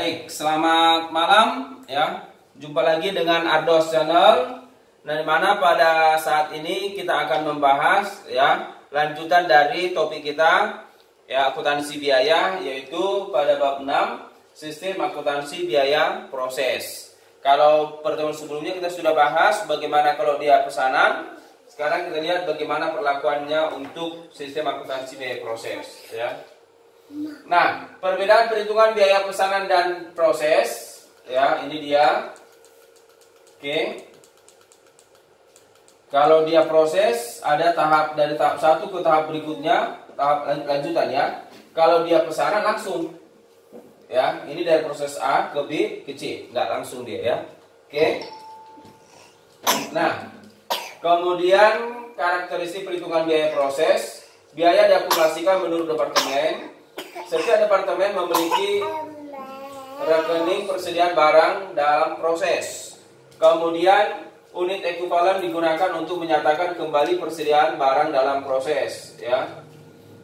Baik, selamat malam ya. Jumpa lagi dengan Ardos Channel. Nah, di mana pada saat ini kita akan membahas ya lanjutan dari topik kita ya akuntansi biaya, yaitu pada bab 6 sistem akuntansi biaya proses. Kalau pertemuan sebelumnya kita sudah bahas bagaimana kalau dia pesanan. Sekarang kita lihat bagaimana perlakuannya untuk sistem akuntansi biaya proses ya. Nah, perbedaan perhitungan biaya pesanan dan proses ya, ini dia. Oke. Kalau dia proses ada tahap dari tahap 1 ke tahap berikutnya, tahap lanjutan ya. Kalau dia pesanan langsung. Ya, ini dari proses A ke B ke C, enggak langsung dia ya. Oke. Nah, kemudian karakteristik perhitungan biaya proses, biaya diakumulasikan menurut departemen. Setiap departemen memiliki rekening persediaan barang dalam proses. Kemudian unit ekuivalen digunakan untuk menyatakan kembali persediaan barang dalam proses ya.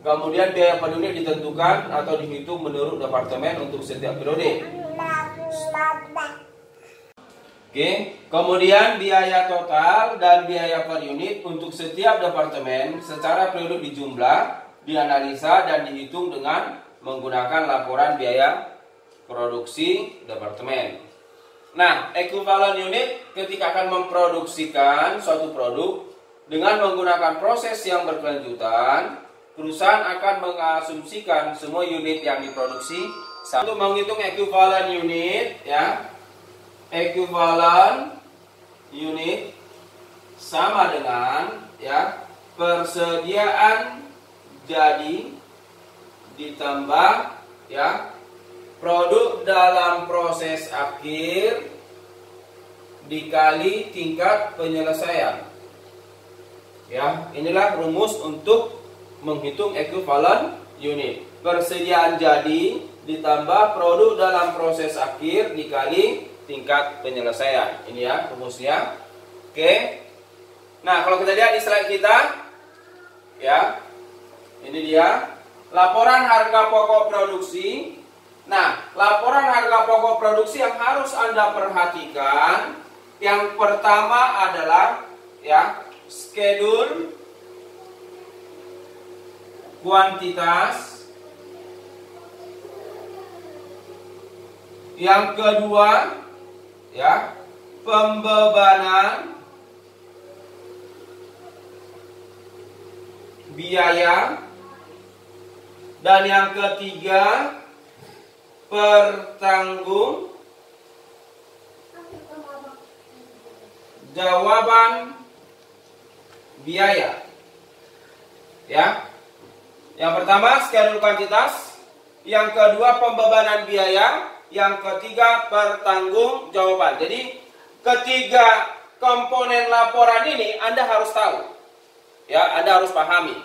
Kemudian biaya per unit ditentukan atau dihitung menurut departemen untuk setiap periode. Oke, kemudian biaya total dan biaya per unit untuk setiap departemen secara periode dijumlah, dianalisa dan dihitung dengan menggunakan laporan biaya produksi departemen. Nah, ekuivalen unit ketika akan memproduksikan suatu produk dengan menggunakan proses yang berkelanjutan, perusahaan akan mengasumsikan semua unit yang diproduksi. Untuk menghitung ekuivalen unit ya, ekuivalen unit sama dengan ya persediaan jadi ditambah ya produk dalam proses akhir dikali tingkat penyelesaian. Ya, inilah rumus untuk menghitung ekuivalen unit. Persediaan jadi ditambah produk dalam proses akhir dikali tingkat penyelesaian. Ini ya rumusnya. Oke. Nah, kalau kita lihat di slide kita ya. Ini dia laporan harga pokok produksi. Nah, laporan harga pokok produksi yang harus Anda perhatikan, yang pertama adalah ya, schedule kuantitas. Yang kedua ya, pembebanan biaya. Dan yang ketiga, pertanggungjawaban biaya. Ya. Yang pertama schedule kuantitas, yang kedua pembebanan biaya, yang ketiga pertanggungjawaban. Jadi ketiga komponen laporan ini Anda harus tahu. Ya, Anda harus pahami.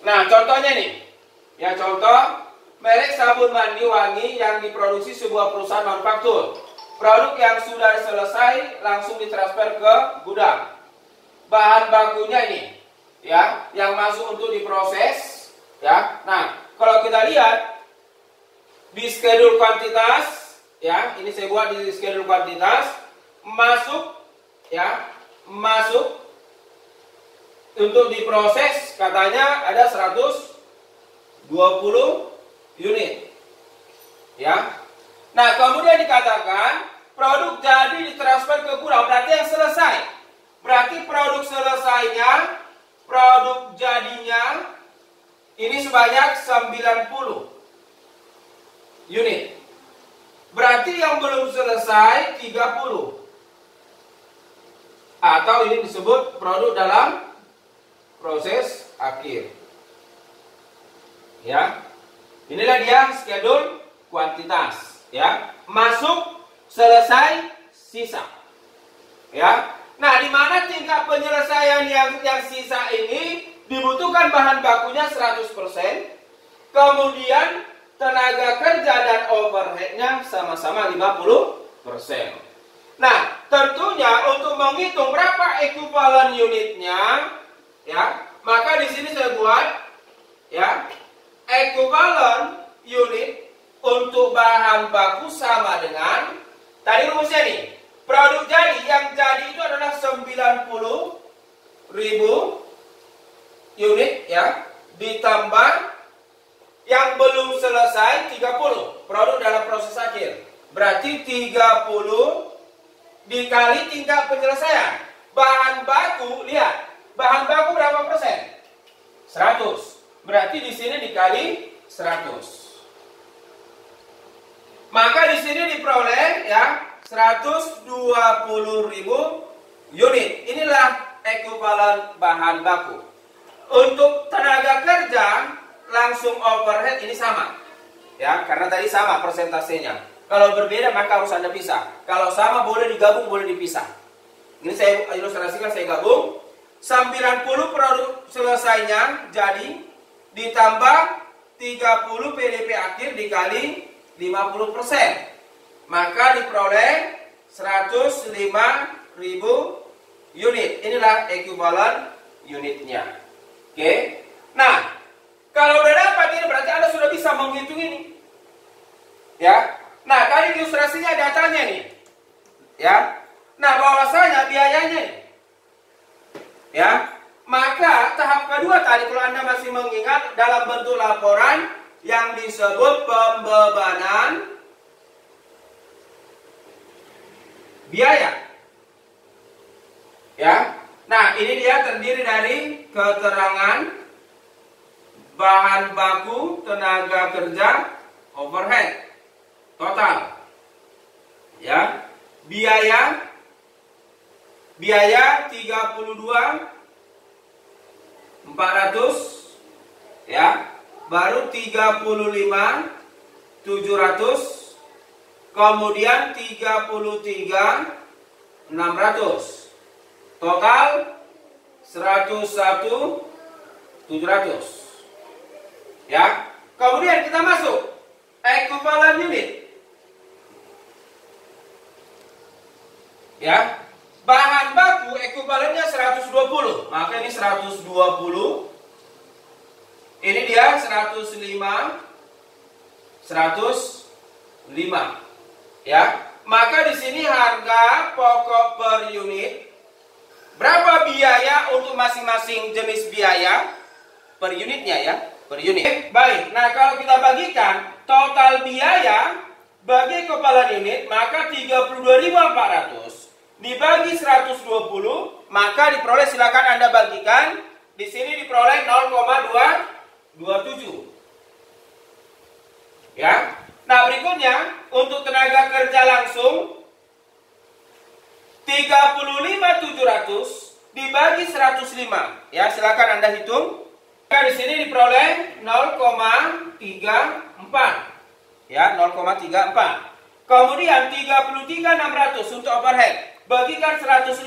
Nah, contohnya nih. Ya, contoh merek sabun mandi wangi yang diproduksi sebuah perusahaan manufaktur. Produk yang sudah selesai langsung ditransfer ke gudang. Bahan bakunya ini ya, yang masuk untuk diproses ya. Nah, kalau kita lihat di schedule kuantitas ya, ini saya buat di schedule kuantitas, masuk ya, masuk untuk diproses katanya ada 120 unit ya. Nah, kemudian dikatakan produk jadi ditransfer ke gudang, berarti yang selesai. Berarti produk selesainya, produk jadinya ini sebanyak 90 unit. Berarti yang belum selesai 30. Atau ini disebut produk dalam proses akhir. Ya. Inilah dia schedule kuantitas ya. Masuk, selesai, sisa. Ya. Nah, di mana tingkat penyelesaian yang sisa ini dibutuhkan bahan bakunya 100%, kemudian tenaga kerja dan overheadnya sama-sama 50%. Nah, tentunya untuk menghitung berapa ekuivalen unitnya ya, maka di sini saya buat ya ekuivalen unit untuk bahan baku sama dengan tadi rumusnya nih. Produk jadi yang jadi itu adalah 90.000 unit ya, ditambah yang belum selesai 30 produk dalam proses akhir. Berarti 30 dikali tingkat penyelesaian. Bahan baku, lihat, bahan baku berapa persen? 100. Berarti di sini dikali 100. Maka di sini diperoleh ya 120.000 unit. Inilah ekuivalen bahan baku. Untuk tenaga kerja langsung overhead ini sama. Ya, karena tadi sama persentasenya. Kalau berbeda maka harus Anda pisah. Kalau sama boleh digabung, boleh dipisah. Ini saya ilustrasikan, saya gabung. 90 produk selesainya jadi ditambah 30 PDP akhir dikali 50%. Maka diperoleh 105.000 unit. Inilah ekuivalen unitnya. Oke. Nah, kalau udah dapat ini berarti Anda sudah bisa menghitung ini. Ya. Nah, tadi ilustrasinya datanya nih. Ya. Nah, bahwasanya biayanya nih. Ya. Maka tahap kedua tadi kalau Anda masih mengingat dalam bentuk laporan yang disebut pembebanan biaya. Ya. Nah, ini dia terdiri dari keterangan bahan baku, tenaga kerja, overhead total. Ya. Biaya 32.400 ya. Baru 35.700, kemudian 33.600, total 101.700. Ya, kemudian kita masuk ekuivalen unit. Ya, bahan baku ekuivalennya 120, maka ini 120. Ini dia 105, 105. Ya, maka di sini harga pokok per unit. Berapa biaya untuk masing-masing jenis biaya per unitnya ya, per unit. Baik, nah kalau kita bagikan total biaya bagi ekuivalen unit, maka 32.400 dibagi 120, maka diperoleh, silakan Anda bagikan. Di sini diperoleh 0,227. Ya. Nah, berikutnya untuk tenaga kerja langsung 35.700 dibagi 105. Ya, silakan Anda hitung. Nah, di sini diperoleh 0,34. Ya, 0,34. Kemudian 33.600 untuk overhead. Bagikan 105.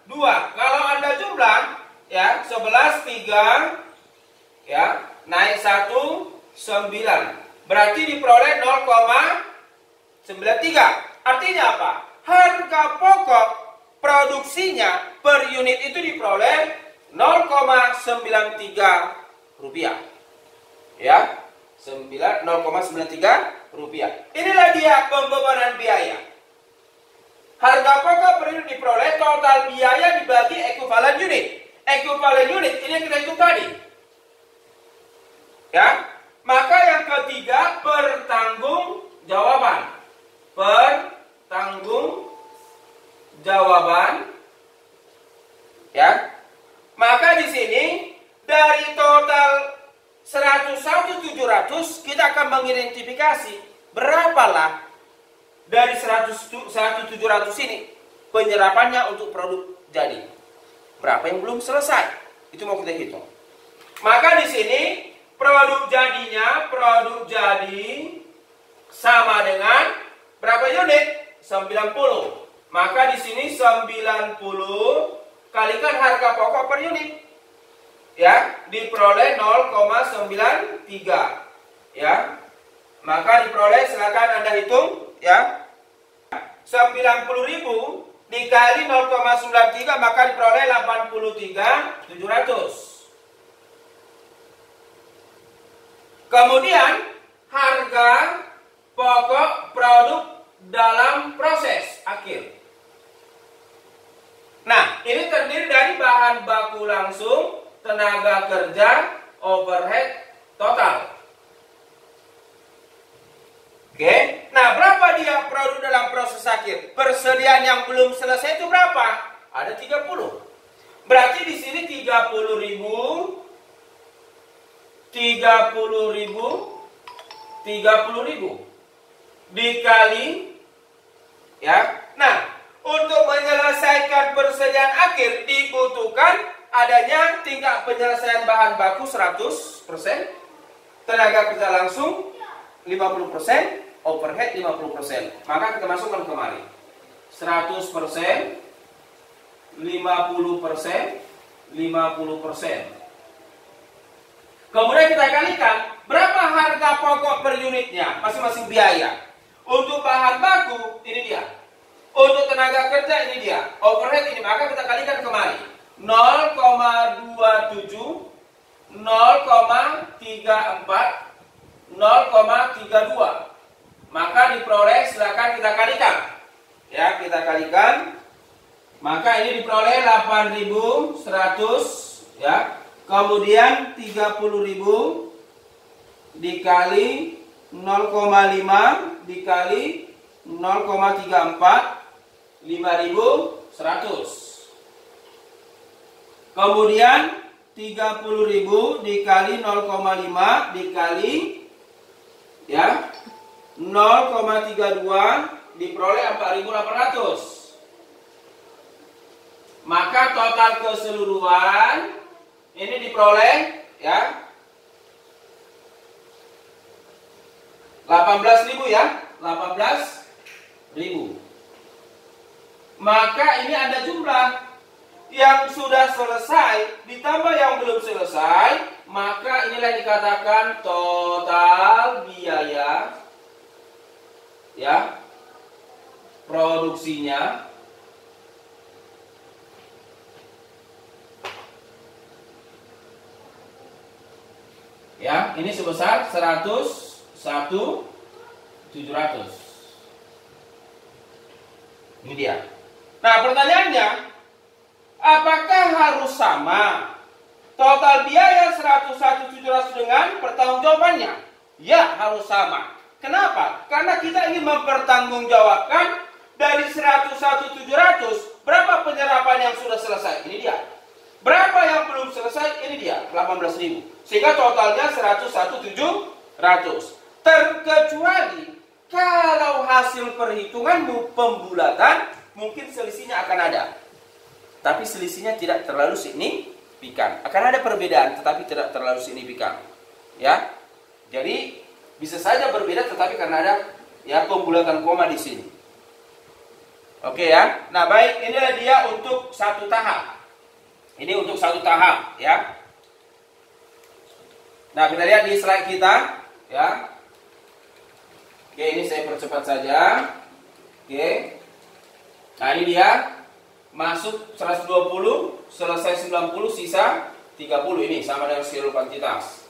Dua, kalau Anda jumlah ya 11.3 ya, naik 1,9. Berarti diperoleh 0,93. Artinya apa? Harga pokok produksinya per unit itu diperoleh 0,93 rupiah. Ya, 0,93 rupiah. Inilah dia pembebanan biaya. Harga pokok per unit diperoleh, total biaya dibagi ekuivalen unit. Ekuivalen unit ini yang kita hitung tadi. Ya, maka yang ketiga pertanggungjawaban. Pertanggungjawaban. Ya, maka di sini dari total 101.700 kita akan mengidentifikasi berapalah dari 100.700 ini penyerapannya untuk produk jadi. Berapa yang belum selesai? Itu mau kita hitung. Maka di sini produk jadi sama dengan berapa unit? 90. Maka di sini 90 kalikan harga pokok per unit. Ya, diperoleh 0,93. Ya. Maka diperoleh, silakan Anda hitung ya. 90.000 dikali 0,93 maka diperoleh 83.700. Kemudian harga pokok produk dalam proses akhir. Nah, ini terdiri dari bahan baku langsung, tenaga kerja, overhead total. Oke, nah berapa dia produk dalam proses akhir? Persediaan yang belum selesai itu berapa? Ada 30. Berarti di sini 30.000 dikali ya. Nah, untuk menyelesaikan persediaan akhir dibutuhkan adanya tingkat penyelesaian bahan baku 100%, tenaga kerja langsung 50%, overhead 50%. Maka kita masukkan kemari 100%, 50%, 50%. Kemudian kita kalikan berapa harga pokok per unitnya, masing-masing biaya. Untuk bahan baku ini dia. Untuk tenaga kerja ini dia. Overhead ini, maka kita kalikan kemari 0,27, 0,34, 0,32. Maka diperoleh, silakan kita kalikan. Ya, kita kalikan. Maka ini diperoleh 8.100 ya. Kemudian 30.000 dikali 0,5 dikali 0,34 5.100. Kemudian 30.000 dikali 0,5 dikali ya 0,32 diperoleh 4.800. Maka total keseluruhan ini diperoleh ya 18.000 ya, 18.000. Maka ini ada jumlah yang sudah selesai ditambah yang belum selesai, maka inilah yang dikatakan total biaya ya produksinya ya, ini sebesar 101.700. Ini dia. Nah, pertanyaannya, apakah harus sama total biaya 101.700 dengan pertanggungjawabannya? Ya, harus sama. Kenapa? Karena kita ingin mempertanggungjawabkan dari 101.700 berapa penyerapan yang sudah selesai. Ini dia. Berapa yang belum selesai? Ini dia, 18.000. Sehingga totalnya 101.700. Terkecuali kalau hasil perhitunganmu pembulatan, mungkin selisihnya akan ada. Tapi selisihnya tidak terlalu signifikan. Akan ada perbedaan, tetapi tidak terlalu signifikan. Ya, jadi bisa saja berbeda, tetapi karena ada ya pembulatan koma di sini. Oke ya. Nah baik, inilah dia untuk satu tahap. Ini untuk satu tahap ya. Nah kita lihat di slide kita ya. Oke, ini saya percepat saja. Oke. Nah ini dia. Masuk 120, selesai 90, sisa 30. Ini sama dengan skala kuantitas.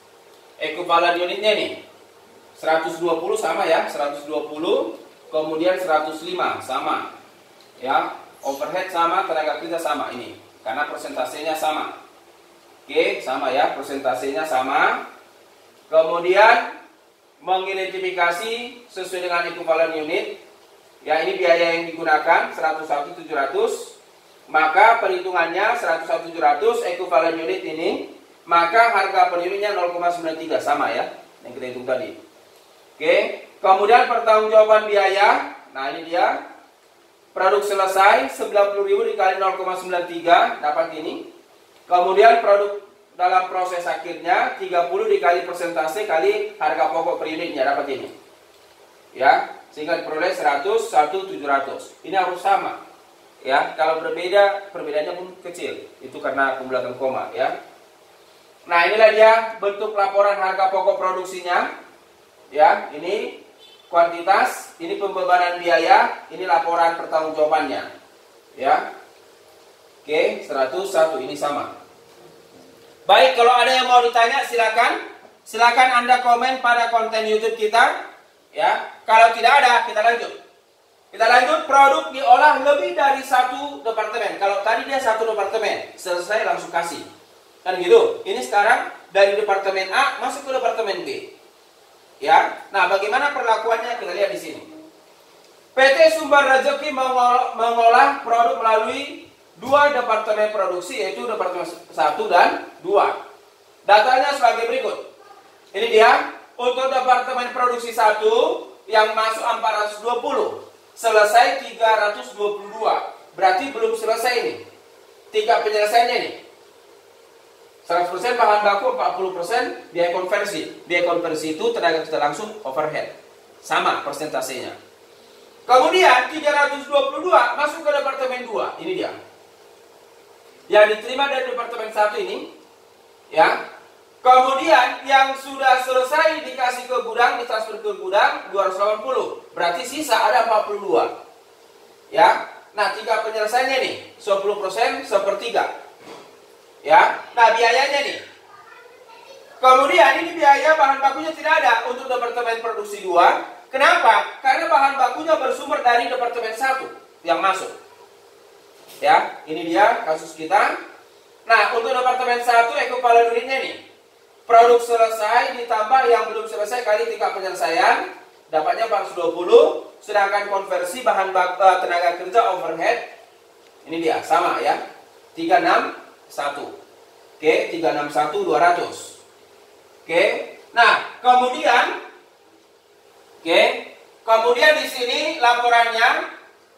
Ekuivalen unitnya nih 120 sama ya, 120. Kemudian 105 sama ya. Overhead sama, tenaga kerja sama ini, karena persentasenya sama. Oke, sama ya, persentasenya sama. Kemudian mengidentifikasi sesuai dengan ekuivalen unit. Ya, ini biaya yang digunakan 101.700. Maka perhitungannya 101.700 ekuivalen unit ini, maka harga per unitnya 0,93 sama ya, yang kita hitung tadi. Oke, kemudian pertanggungjawaban biaya. Nah, ini dia. Produk selesai 90.000 dikali 0,93 dapat ini. Kemudian produk dalam proses akhirnya 30 dikali persentase kali harga pokok per unitnya dapat ini. Ya, sehingga diperoleh 101.700. Ini harus sama. Ya, kalau berbeda, perbedaannya pun kecil. Itu karena pembulatan koma ya. Nah, inilah dia bentuk laporan harga pokok produksinya. Ya, ini kuantitas, ini pembebanan biaya, ini laporan pertanggungjawabannya. Ya. Oke, 101 ini sama. Baik, kalau ada yang mau ditanya silakan. Silakan Anda komen pada konten YouTube kita. Ya. Kalau tidak ada, kita lanjut. Kita lanjut, produk diolah lebih dari satu departemen. Kalau tadi dia satu departemen, selesai langsung kasih. Kan gitu. Ini sekarang dari departemen A masuk ke departemen B. Ya. Nah, bagaimana perlakuannya kita lihat di sini. PT Sumber Rezeki mengolah produk melalui dua departemen produksi, yaitu departemen 1 dan 2. Datanya sebagai berikut. Ini dia, untuk departemen produksi 1 yang masuk 420, selesai 322. Berarti belum selesai ini. 3 penyelesaiannya ini. 100% bahan baku, 40% biaya konversi. Biaya konversi itu tenaga kerja langsung overhead. Sama persentasenya. Kemudian 322 masuk ke departemen 2. Ini dia. Yang diterima dari departemen 1 ini, ya. Kemudian yang sudah selesai dikasih ke gudang, ditransfer ke gudang 280. Berarti sisa ada 42. Ya. Nah, 3 penyelesaiannya nih, 10% sepertiga. Ya. Nah, biayanya nih. Kemudian ini biaya bahan bakunya tidak ada untuk departemen produksi 2. Kenapa? Karena bahan bakunya bersumber dari departemen 1 yang masuk. Ya, ini dia kasus kita. Nah, untuk departemen 1 ekuivalen unitnya nih. Produk selesai ditambah yang belum selesai kali 3 penyelesaian, dapatnya 420, sedangkan konversi bahan tenaga kerja overhead, ini dia, sama ya, 361. Oke, 361 200. Oke. Nah, kemudian di sini laporannya,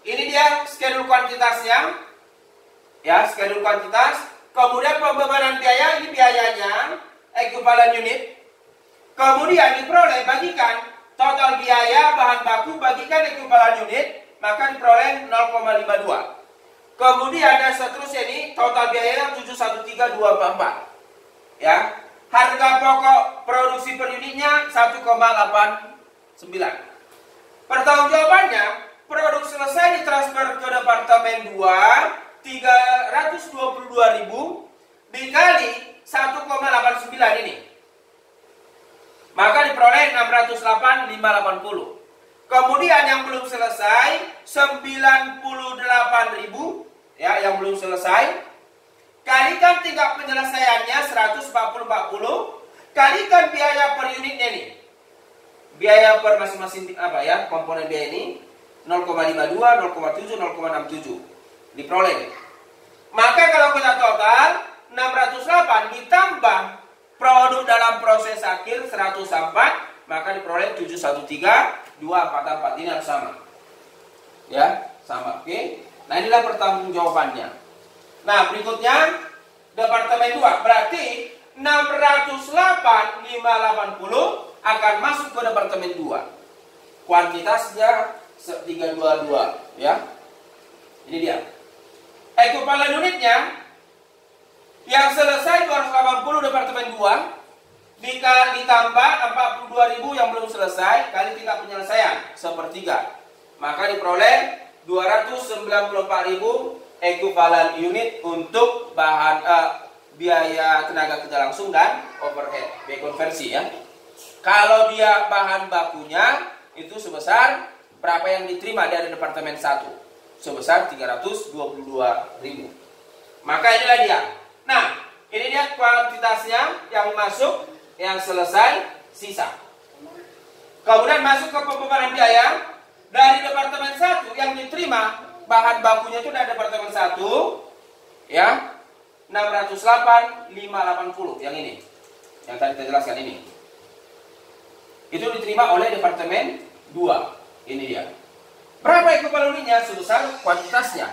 ini dia schedule kuantitasnya. Ya, schedule kuantitas. Kemudian pembebanan biaya, ini biayanya ekuivalen unit. Kemudian diperoleh, bagikan total biaya bahan baku bagikan ekuivalen unit, maka diperoleh 0,52. Kemudian dan seterusnya ini total biayanya 713,244. Ya. Harga pokok produksi per unitnya 1,89. Pertanggungjawabannya, produk selesai ditransfer ke departemen 2, 322.000 dikali 1,89 ini. Maka diperoleh 608.580. Kemudian yang belum selesai 98.000 ya, yang belum selesai. Kalikan tingkat penyelesaiannya 140 kalikan biaya per unitnya nih. Biaya per masing-masing apa ya, komponen biaya ini 0,52, 0,7, 0,67 diperoleh nih. Maka kalau kita total 608 ditambah produk dalam proses akhir 104, maka diperoleh 713.244. Ini harus sama. Ya, sama. Oke. Nah, inilah pertanggungjawabannya. Nah, berikutnya departemen 2. Berarti 608.580 akan masuk ke departemen 2. Kuantitasnya 322, ya. Ini dia. Ekuivalen unitnya yang selesai 280 departemen 2 ditambah 42.000 yang belum selesai kali tingkat penyelesaian sepertiga, maka diperoleh 294.000 ekuivalen unit untuk bahan biaya tenaga kerja langsung dan overhead biaya konversi ya. Kalau dia bahan bakunya itu sebesar berapa yang diterima dari departemen 1? Sebesar 322.000. Maka inilah dia. Nah, ini dia kuantitasnya yang masuk, yang selesai, sisa. Kemudian masuk ke pembebanan biaya dari departemen 1 yang diterima bahan bakunya itu dari departemen 1 ya 608.580 yang ini. Yang tadi kita jelaskan ini. Itu diterima oleh departemen 2. Ini dia. Berapa ekuivalen unitnya? Sebesar kuantitasnya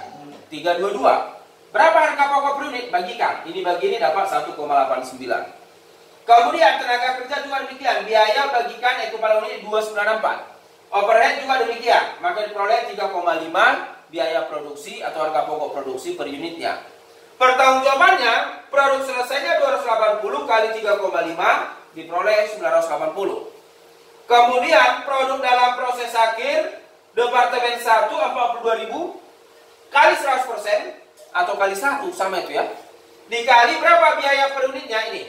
322. Berapa harga pokok per unit? Bagikan. Ini bagi ini dapat 1,89. Kemudian tenaga kerja juga demikian. Biaya bagikan ekuivalen unit 294. Overhead juga demikian. Maka diperoleh 3,5 biaya produksi atau harga pokok produksi per unitnya. Pertanggungjawabannya, produk selesainya 280 kali 3,5 diperoleh 980. Kemudian produk dalam proses akhir departemen 1 42.000 kali 100% atau kali 1 sama itu ya. Dikali berapa biaya per unitnya ini?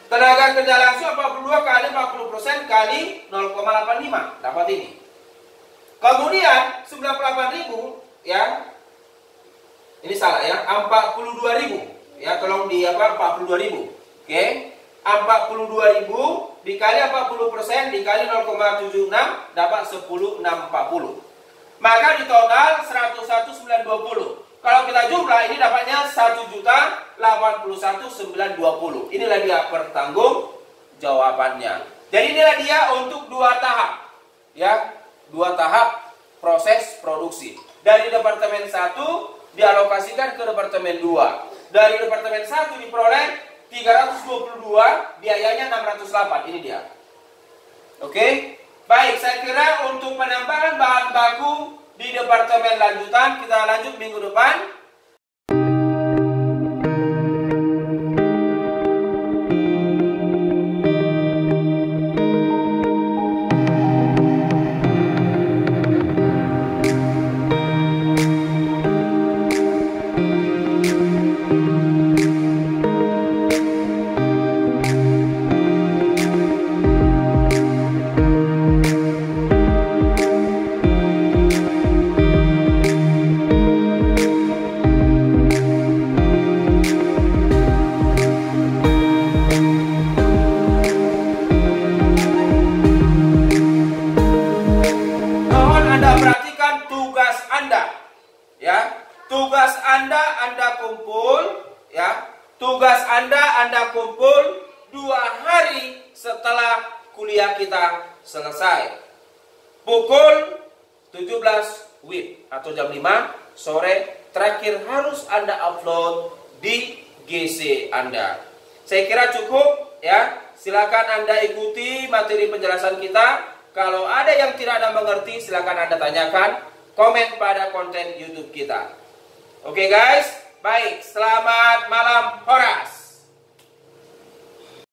Tenaga kerja langsung 42 kali 40% kali 0,85 dapat ini. Kemudian 98.000 ya. Ini salah ya, 42.000 ya, tolong di 42.000. Oke. 42.000 dikali 40% dikali 0,76 dapat 10.640. Maka di total 101.920. Kalau kita jumlah ini dapatnya 1.081.920. Inilah dia pertanggung jawabannya. Jadi inilah dia untuk 2 tahap. Ya, 2 tahap proses produksi. Dari departemen 1 dialokasikan ke departemen 2. Dari departemen 1 diperoleh 322, biayanya 608. Ini dia. Oke. Baik, saya kira untuk penambahan bahan baku di departemen lanjutan kita lanjut minggu depan. Tugas Anda kumpul ya. Tugas Anda kumpul 2 hari setelah kuliah kita selesai. Pukul 17 WIB atau jam 5 sore terakhir harus Anda upload di GC Anda. Saya kira cukup ya. Silakan Anda ikuti materi penjelasan kita. Kalau ada yang tidak Anda mengerti silakan Anda tanyakan, komen pada konten YouTube kita. Oke guys, baik, selamat malam Horas.